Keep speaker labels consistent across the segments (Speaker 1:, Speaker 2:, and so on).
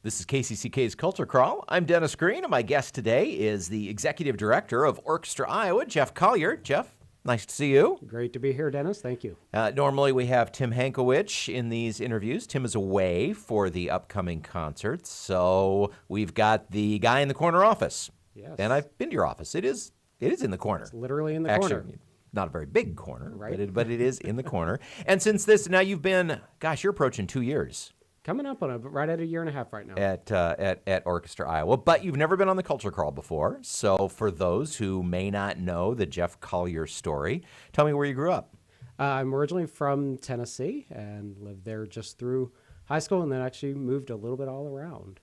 Speaker 1: This is KCCK's Culture Crawl. I'm Dennis Green, and my guest today is the Executive Director of Orchestra Iowa, Jeff Collier. Jeff, nice to see you.
Speaker 2: Great to be here, Dennis. Thank you.
Speaker 1: Normally we have Tim Hankowich in these interviews. Tim is away for the upcoming concerts, so we've got the guy in the corner office.
Speaker 2: Yes.
Speaker 1: And I've been to your office. It is in the corner.
Speaker 2: It's literally in the
Speaker 1: Actually,
Speaker 2: corner.
Speaker 1: not a very big corner,
Speaker 2: Right.
Speaker 1: but it is in the corner. And since this, now you've been, you're approaching 2 years.
Speaker 2: Coming up on right at a year and a half right now.
Speaker 1: At Orchestra Iowa, but you've never been on the Culture Crawl before. So for those who may not know the Jeff Collier story, tell me where you grew up.
Speaker 2: I'm originally from Tennessee and lived there just through high school, and then actually moved a little bit all around.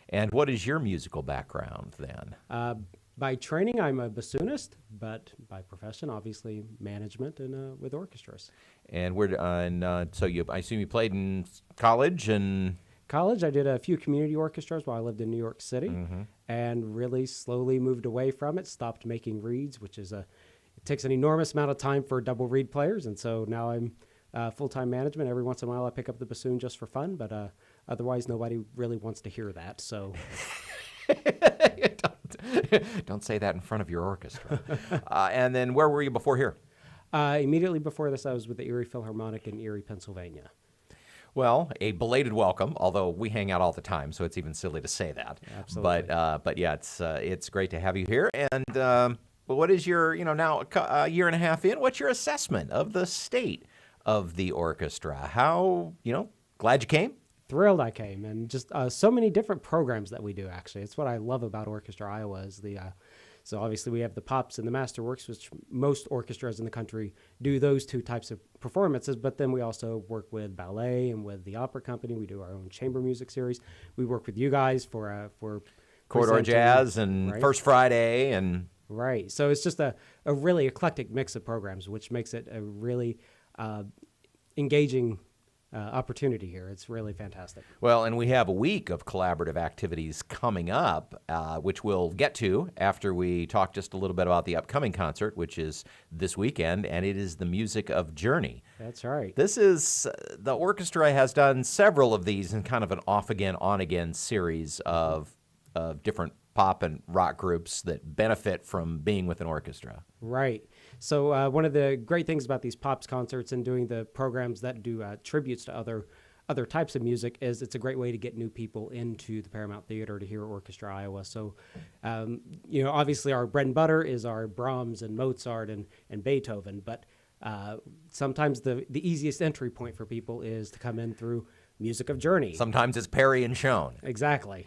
Speaker 1: And what is your musical background then?
Speaker 2: By training, I'm a bassoonist, but by profession, obviously, management and with orchestras.
Speaker 1: And I assume you played in college and...
Speaker 2: College, I did a few community orchestras while I lived in New York City, and really slowly moved away from it, stopped making reeds, which is it takes an enormous amount of time for double reed players, and so now I'm full-time management. Every once in a while I pick up the bassoon just for fun, but otherwise nobody really wants to hear that, so...
Speaker 1: Don't say that in front of your orchestra. And then where were you before here?
Speaker 2: Immediately before this, I was with the Erie Philharmonic in Erie, Pennsylvania.
Speaker 1: Well, a belated welcome, although we hang out all the time, so it's even silly to say that.
Speaker 2: Absolutely.
Speaker 1: But yeah, it's great to have you here. And what is your, now a year and a half in, what's your assessment of the state of the orchestra? How, glad you came?
Speaker 2: Thrilled I came, and just so many different programs that we do, actually. It's what I love about Orchestra Iowa is so obviously we have the Pops and the Masterworks, which most orchestras in the country do those two types of performances, but then we also work with ballet and with the opera company. We do our own chamber music series. We work with you guys for
Speaker 1: Corridor Jazz and
Speaker 2: right?
Speaker 1: First Friday and...
Speaker 2: Right. So it's just a really eclectic mix of programs, which makes it a really engaging opportunity here. It's really fantastic.
Speaker 1: Well, and we have a week of collaborative activities coming up, which we'll get to after we talk just a little bit about the upcoming concert, which is this weekend, and it is the music of Journey.
Speaker 2: That's right.
Speaker 1: This is, the orchestra has done several of these in kind of an off-again, on-again series of different pop and rock groups that benefit from being with an orchestra.
Speaker 2: Right. So one of the great things about these Pops concerts and doing the programs that do tributes to other types of music is it's a great way to get new people into the Paramount Theater to hear Orchestra Iowa. So, obviously our bread and butter is our Brahms and Mozart and Beethoven, but sometimes the easiest entry point for people is to come in through music of Journey.
Speaker 1: Sometimes it's Perry and Schoen.
Speaker 2: Exactly.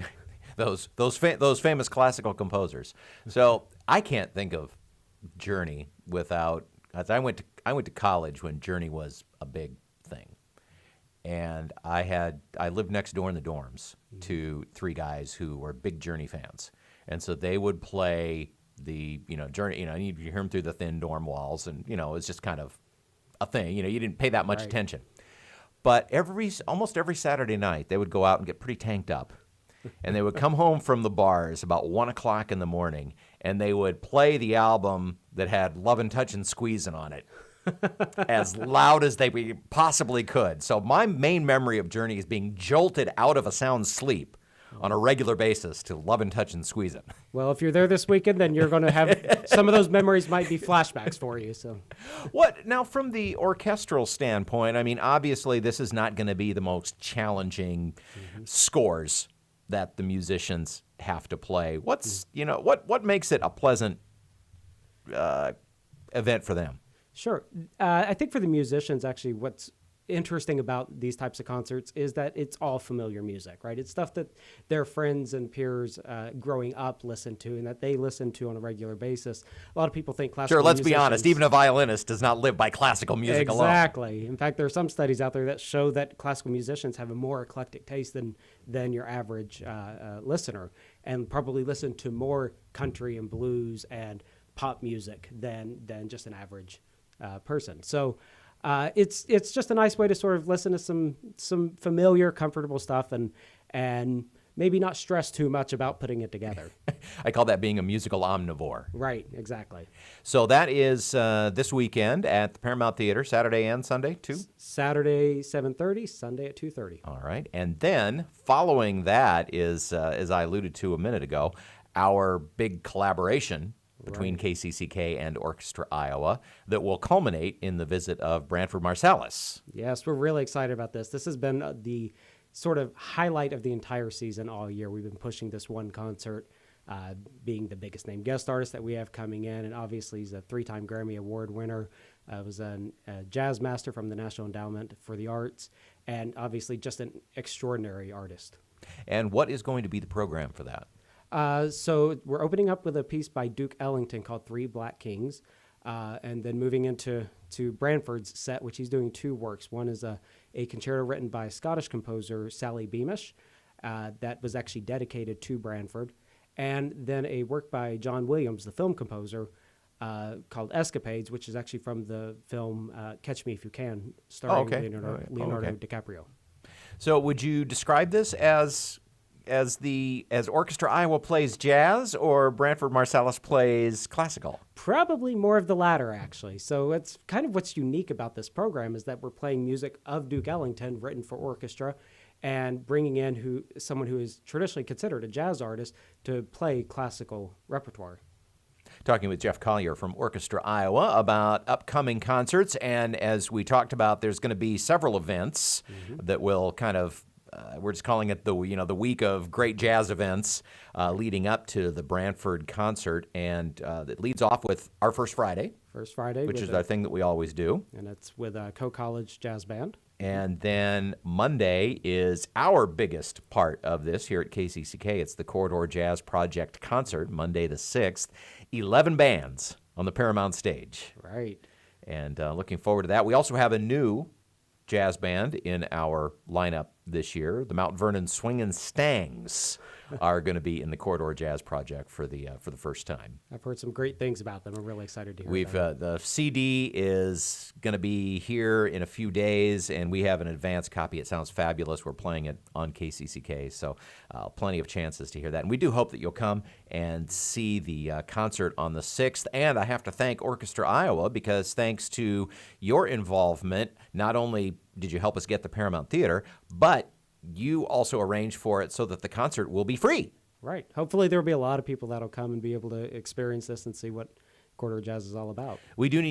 Speaker 1: Those famous classical composers. So I can't think of Journey without. I went to college when Journey was a big thing, and I lived next door in the dorms to three guys who were big Journey fans, and so they would play the Journey. You hear them through the thin dorm walls, and it's just kind of a thing. You didn't pay that much attention, but almost every Saturday night they would go out and get pretty tanked up. And they would come home from the bars about 1 o'clock in the morning, and they would play the album that had Lovin' Touchin' Squeezin' on it as loud as they possibly could. So my main memory of Journey is being jolted out of a sound sleep on a regular basis to Lovin' Touchin' Squeezin'.
Speaker 2: Well, if you're there this weekend, then you're going to have some of those memories might be flashbacks for you. So,
Speaker 1: Now from the orchestral standpoint, obviously this is not going to be the most challenging scores that the musicians have to play. What makes it a pleasant event for them?
Speaker 2: Sure. I think for the musicians, actually, what's interesting about these types of concerts is that it's all familiar music, right? It's stuff that their friends and peers growing up listen to and that they listen to on a regular basis. A lot of people think classical
Speaker 1: Sure, let's
Speaker 2: musicians,
Speaker 1: be honest, even a violinist does not live by classical music alone.
Speaker 2: Exactly. In fact, there are some studies out there that show that classical musicians have a more eclectic taste than your average listener, and probably listen to more country and blues and pop music than just an average person. So it's just a nice way to sort of listen to some familiar, comfortable stuff and maybe not stress too much about putting it together.
Speaker 1: I call that being a musical omnivore.
Speaker 2: Right, exactly.
Speaker 1: So that is this weekend at the Paramount Theater, Saturday and Sunday, too?
Speaker 2: Saturday, 7:30, Sunday at 2:30.
Speaker 1: All right. And then following that is, as I alluded to a minute ago, our big collaboration between KCCK and Orchestra Iowa that will culminate in the visit of Branford Marsalis.
Speaker 2: Yes, we're really excited about this. This has been the sort of highlight of the entire season all year. We've been pushing this one concert, being the biggest name guest artist that we have coming in, and obviously he's a 3-time Grammy Award winner. Was a jazz master from the National Endowment for the Arts, and obviously just an extraordinary artist.
Speaker 1: And what is going to be the program for that?
Speaker 2: So we're opening up with a piece by Duke Ellington called Three Black Kings, and then moving into Branford's set, which he's doing 2 works. One is a concerto written by Scottish composer Sally Beamish that was actually dedicated to Branford, and then a work by John Williams, the film composer, called Escapades, which is actually from the film Catch Me If You Can, starring Leonardo DiCaprio.
Speaker 1: So would you describe this as Orchestra Iowa plays jazz or Branford Marsalis plays classical?
Speaker 2: Probably more of the latter, actually. So it's kind of what's unique about this program is that we're playing music of Duke Ellington written for orchestra and bringing in someone who is traditionally considered a jazz artist to play classical repertoire.
Speaker 1: Talking with Jeff Collier from Orchestra Iowa about upcoming concerts, and as we talked about, there's going to be several events that will kind of we're just calling it the week of great jazz events leading up to the Branford concert, and it leads off with our First Friday.
Speaker 2: First Friday,
Speaker 1: which is our thing that we always do,
Speaker 2: and it's with a co-college jazz band.
Speaker 1: And then Monday is our biggest part of this here at KCCK. It's the Corridor Jazz Project concert, Monday the 6th. 11 bands on the Paramount stage.
Speaker 2: Right.
Speaker 1: And looking forward to that. We also have a new jazz band in our lineup this year. The Mount Vernon Swingin' Stangs are going to be in the Corridor Jazz Project for the first time.
Speaker 2: I've heard some great things about them. I'm really excited to hear
Speaker 1: the CD is going to be here in a few days, and we have an advance copy. It sounds fabulous. We're playing it on KCCK, so plenty of chances to hear that. And we do hope that you'll come and see the concert on the 6th. And I have to thank Orchestra Iowa, because thanks to your involvement, not only did you help us get the Paramount Theater, but you also arranged for it so that the concert will be free.
Speaker 2: Right. Hopefully there will be a lot of people that'll come and be able to experience this and see what Corridor Jazz is all about. You do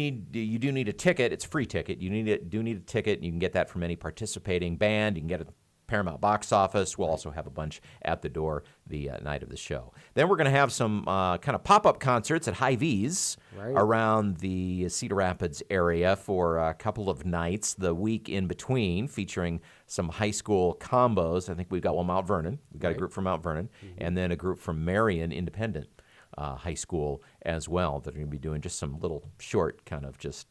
Speaker 1: need a ticket. It's a free ticket. You do need a ticket. You can get that from any participating band. You can get it Paramount box office. We'll also have a bunch at the door the night of the show. Then we're going to have some kind of pop-up concerts at Hy-Vee's around the Cedar Rapids area for a couple of nights the week in between, featuring some high school combos. I think we've got one Mount Vernon. We've got a group from Mount Vernon, and then a group from Marion Independent High School as well that are going to be doing just some little short kind of just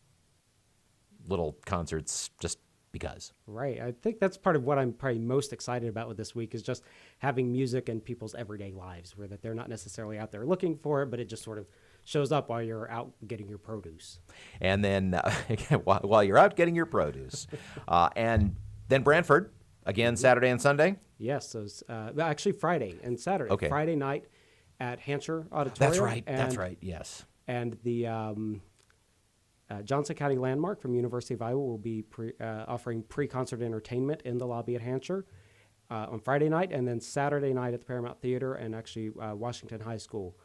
Speaker 1: little concerts just because.
Speaker 2: Right. I think that's part of what I'm probably most excited about with this week is just having music in people's everyday lives, where that they're not necessarily out there looking for it, but it just sort of shows up while you're out getting your produce.
Speaker 1: And then while you're out getting your produce. And then Branford, again, Saturday and Sunday?
Speaker 2: Yes. So actually Friday and Saturday.
Speaker 1: Okay.
Speaker 2: Friday night at Hancher Auditorium.
Speaker 1: That's right. Yes.
Speaker 2: And the Johnson County Landmark from University of Iowa will be offering pre-concert entertainment in the lobby at Hancher on Friday night, and then Saturday night at the Paramount Theater, and actually Washington High School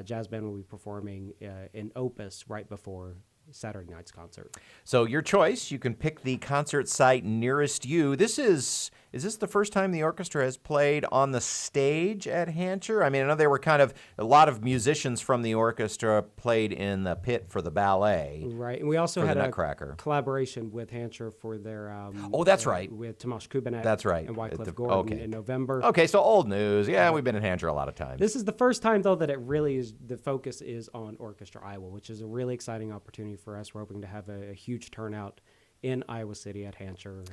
Speaker 2: Jazz Band will be performing in Opus right before Saturday night's concert.
Speaker 1: So your choice, you can pick the concert site nearest you. Is this the first time the orchestra has played on the stage at Hancher? I mean, I know there were kind of a lot of musicians from the orchestra played in the pit for the ballet.
Speaker 2: Right, and we also had a
Speaker 1: Nutcracker
Speaker 2: collaboration with Hancher for their
Speaker 1: that's right,
Speaker 2: with Tomasz Kubanek.
Speaker 1: That's right,
Speaker 2: and Wycliffe Gordon in November.
Speaker 1: Okay, so old news. Yeah, we've been in Hancher a lot of times.
Speaker 2: This is the first time though that it really is. The focus is on Orchestra Iowa, which is a really exciting opportunity for us. We're hoping to have a huge turnout in Iowa City at Hancher.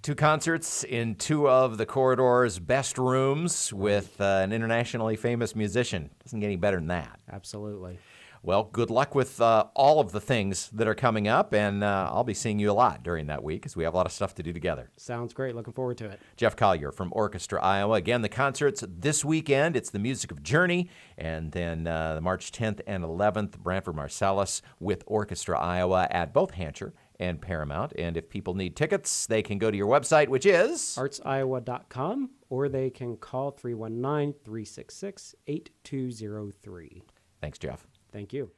Speaker 1: 2 concerts in 2 of the Corridor's best rooms with an internationally famous musician. Doesn't get any better than that.
Speaker 2: Absolutely.
Speaker 1: Well, good luck with all of the things that are coming up, and I'll be seeing you a lot during that week because we have a lot of stuff to do together.
Speaker 2: Sounds great. Looking forward to it.
Speaker 1: Jeff Collier from Orchestra Iowa. Again, the concerts this weekend. It's the music of Journey, and then March 10th and 11th, Branford Marsalis with Orchestra Iowa at both Hancher and Paramount. And if people need tickets, they can go to your website, which is
Speaker 2: artsiowa.com, or they can call 319-366-8203.
Speaker 1: Thanks, Jeff.
Speaker 2: Thank you.